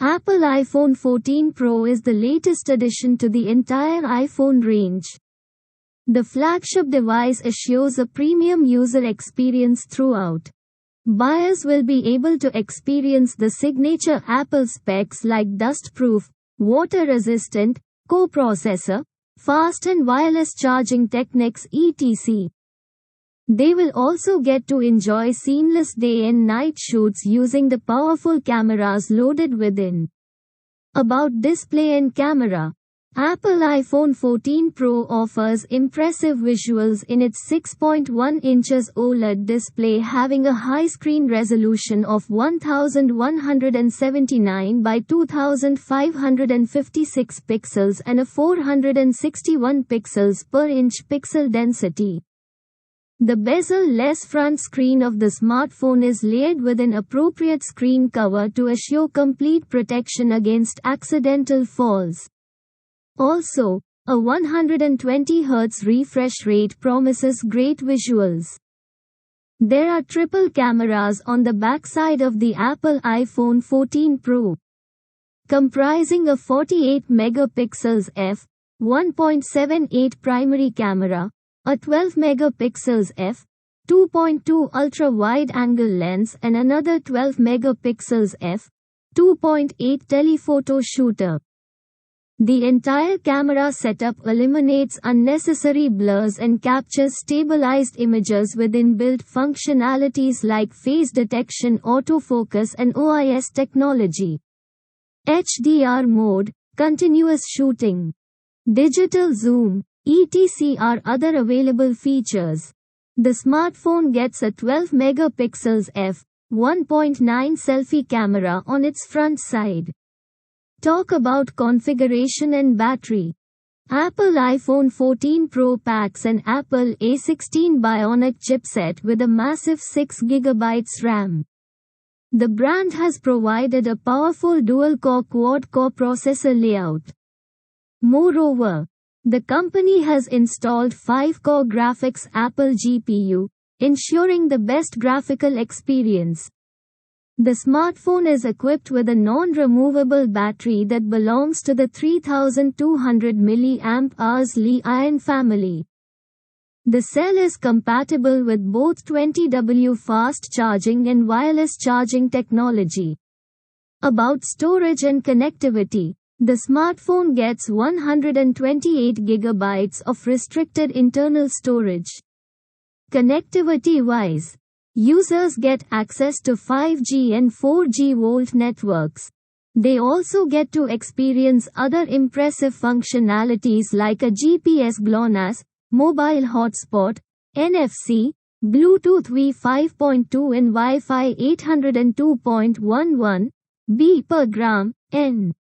Apple iPhone 14 Pro is the latest addition to the entire iPhone range. The flagship device assures a premium user experience throughout. Buyers will be able to experience the signature Apple specs like dustproof, water-resistant, co-processor, fast and wireless charging techniques etc. They will also get to enjoy seamless day and night shoots using the powerful cameras loaded within. About display and camera. Apple iPhone 14 Pro offers impressive visuals in its 6.1 inches OLED display, having a high screen resolution of 1179 by 2556 pixels and a 461 pixels per inch pixel density. The bezel-less front screen of the smartphone is layered with an appropriate screen cover to assure complete protection against accidental falls. Also, a 120 Hz refresh rate promises great visuals. There are triple cameras on the backside of the Apple iPhone 14 Pro, comprising a 48 megapixels f1.78 primary camera, a 12 megapixels f2.2 ultra-wide-angle lens and another 12 megapixels f2.8 telephoto shooter. The entire camera setup eliminates unnecessary blurs and captures stabilized images with inbuilt functionalities like face detection, autofocus and OIS technology. HDR mode, continuous shooting, digital zoom, etc. are other available features. The smartphone gets a 12 megapixels f1.9 selfie camera on its front side. Talk about configuration and battery. Apple iPhone 14 Pro packs an Apple A16 Bionic chipset with a massive 6GB RAM. The brand has provided a powerful dual-core quad-core processor layout. Moreover, the company has installed 5-core graphics Apple GPU, ensuring the best graphical experience. The smartphone is equipped with a non-removable battery that belongs to the 3200 mAh Li-ion family. The cell is compatible with both 20W fast charging and wireless charging technology. About storage and connectivity. The smartphone gets 128GB of restricted internal storage. Connectivity-wise, users get access to 5G and 4G VoLTE networks. They also get to experience other impressive functionalities like a GPS GLONASS, mobile hotspot, NFC, Bluetooth V5.2 and Wi-Fi 802.11, B per gram, N.